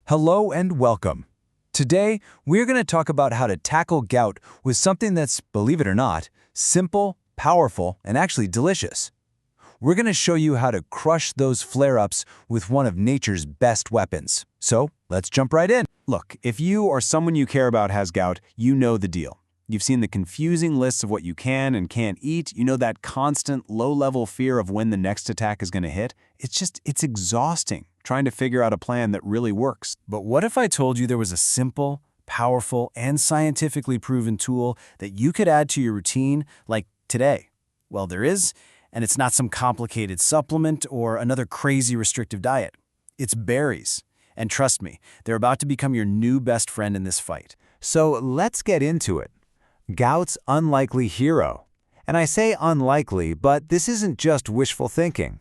Hello and welcome. Today, we're going to talk about how to tackle gout with something that's, believe it or not, simple, powerful, and actually delicious. We're going to show you how to crush those flare-ups with one of nature's best weapons. So, let's jump right in. Look, if you or someone you care about has gout, you know the deal. You've seen the confusing lists of what you can and can't eat. You know that constant low-level fear of when the next attack is going to hit. It's exhausting trying to figure out a plan that really works. But what if I told you there was a simple, powerful, and scientifically proven tool that you could add to your routine, like today? Well, there is, and it's not some complicated supplement or another crazy restrictive diet. It's berries. And trust me, they're about to become your new best friend in this fight. So let's get into it. Gout's unlikely hero. And I say unlikely, but this isn't just wishful thinking.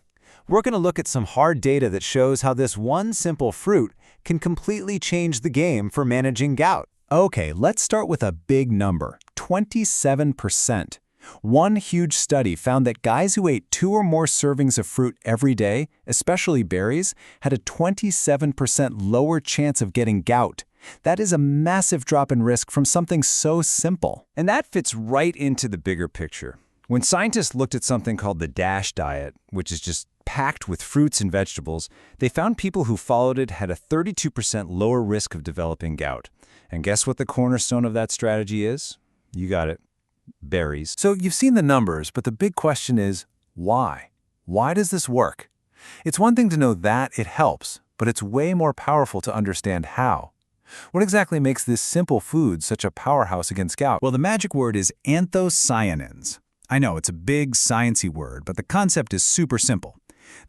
We're going to look at some hard data that shows how this one simple fruit can completely change the game for managing gout. Okay, let's start with a big number, 27%. One huge study found that guys who ate 2 or more servings of fruit every day, especially berries, had a 27% lower chance of getting gout. That is a massive drop in risk from something so simple. And that fits right into the bigger picture. When scientists looked at something called the DASH diet, which is just packed with fruits and vegetables, they found people who followed it had a 32% lower risk of developing gout. And guess what the cornerstone of that strategy is? You got it. Berries. So you've seen the numbers, but the big question is, why? Why does this work? It's one thing to know that it helps, but it's way more powerful to understand how. What exactly makes this simple food such a powerhouse against gout? Well, the magic word is anthocyanins. I know it's a big, sciencey word, but the concept is super simple.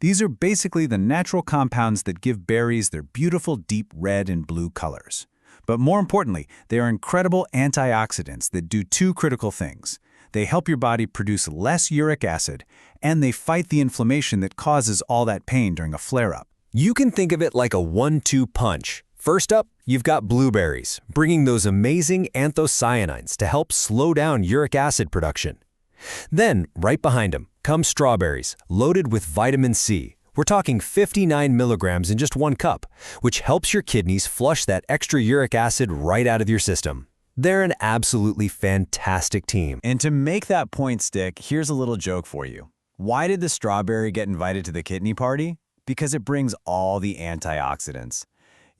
These are basically the natural compounds that give berries their beautiful deep red and blue colors. But more importantly, they are incredible antioxidants that do 2 critical things. They help your body produce less uric acid, and they fight the inflammation that causes all that pain during a flare-up. You can think of it like a 1-2 punch. First up, you've got blueberries, bringing those amazing anthocyanins to help slow down uric acid production. Then, right behind them, come strawberries, loaded with vitamin C. We're talking 59 milligrams in just 1 cup, which helps your kidneys flush that extra uric acid right out of your system. They're an absolutely fantastic team. And to make that point stick, here's a little joke for you. Why did the strawberry get invited to the kidney party? Because it brings all the antioxidants.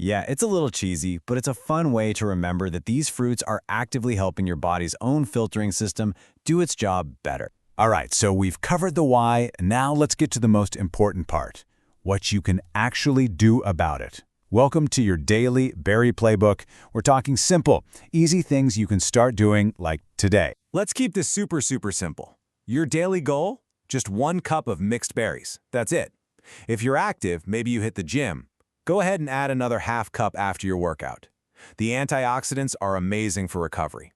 Yeah, it's a little cheesy, but it's a fun way to remember that these fruits are actively helping your body's own filtering system do its job better. All right, so we've covered the why. Now let's get to the most important part, what you can actually do about it. Welcome to your daily berry playbook. We're talking simple, easy things you can start doing like today. Let's keep this super simple. Your daily goal? Just 1 cup of mixed berries. That's it. If you're active, maybe you hit the gym. Go ahead and add another ½ cup after your workout. The antioxidants are amazing for recovery.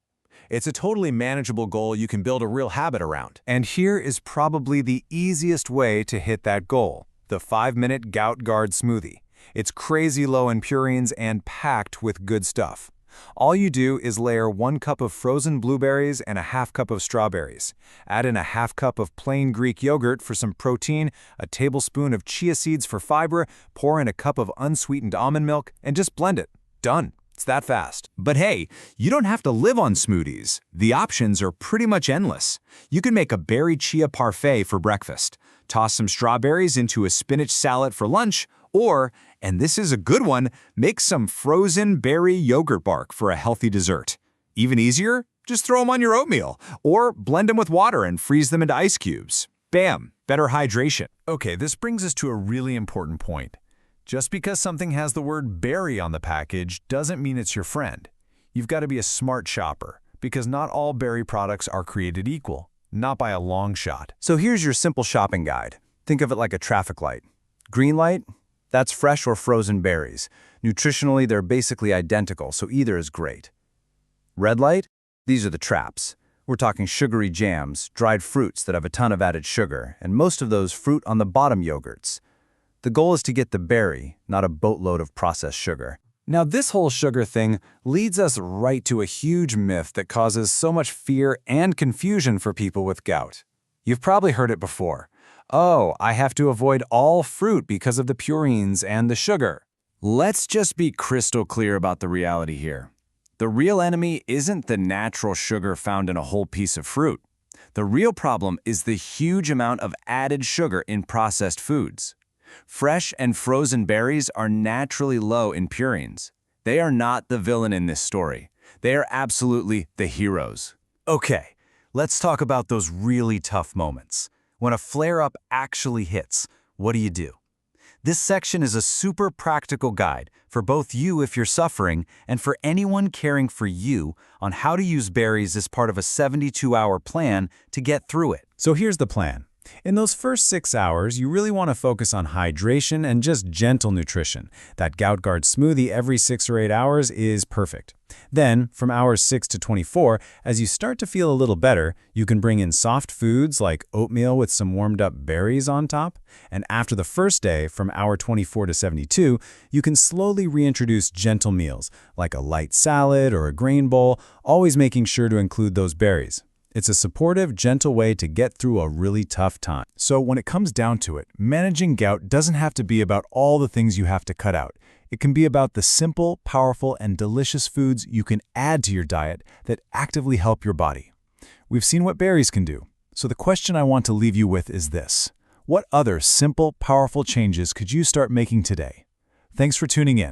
It's a totally manageable goal you can build a real habit around. And here is probably the easiest way to hit that goal, the 5-minute Gout-Guard Smoothie. It's crazy low in purines and packed with good stuff. All you do is layer 1 cup of frozen blueberries and a ½ cup of strawberries. Add in a ½ cup of plain Greek yogurt for some protein, a tablespoon of chia seeds for fiber, pour in a cup of unsweetened almond milk, and just blend it. Done. It's that fast. But hey, you don't have to live on smoothies. The options are pretty much endless. You can make a berry chia parfait for breakfast, toss some strawberries into a spinach salad for lunch, or, and this is a good one, make some frozen berry yogurt bark for a healthy dessert. Even easier? Just throw them on your oatmeal, or blend them with water and freeze them into ice cubes. Bam! Better hydration. Okay, this brings us to a really important point. Just because something has the word berry on the package doesn't mean it's your friend. You've got to be a smart shopper, because not all berry products are created equal, not by a long shot. So here's your simple shopping guide. Think of it like a traffic light. Green light? That's fresh or frozen berries. Nutritionally, they're basically identical, so either is great. Red light? These are the traps. We're talking sugary jams, dried fruits that have a ton of added sugar, and most of those fruit on the bottom yogurts. The goal is to get the berry, not a boatload of processed sugar. Now, this whole sugar thing leads us right to a huge myth that causes so much fear and confusion for people with gout. You've probably heard it before. Oh, I have to avoid all fruit because of the purines and the sugar. Let's just be crystal clear about the reality here. The real enemy isn't the natural sugar found in a whole piece of fruit. The real problem is the huge amount of added sugar in processed foods. Fresh and frozen berries are naturally low in purines. They are not the villain in this story. They are absolutely the heroes. Okay, let's talk about those really tough moments. When a flare-up actually hits, what do? This section is a super practical guide for both you if you're suffering and for anyone caring for you on how to use berries as part of a 72-hour plan to get through it. So here's the plan. In those first 6 hours, you really want to focus on hydration and just gentle nutrition. That Gout-Guard smoothie every 6 or 8 hours is perfect. Then, from hours 6 to 24, as you start to feel a little better, you can bring in soft foods like oatmeal with some warmed-up berries on top. And after the first day, from hour 24 to 72, you can slowly reintroduce gentle meals, like a light salad or a grain bowl, always making sure to include those berries. It's a supportive, gentle way to get through a really tough time. So when it comes down to it, managing gout doesn't have to be about all the things you have to cut out. It can be about the simple, powerful, and delicious foods you can add to your diet that actively help your body. We've seen what berries can do, so the question I want to leave you with is this. What other simple, powerful changes could you start making today? Thanks for tuning in.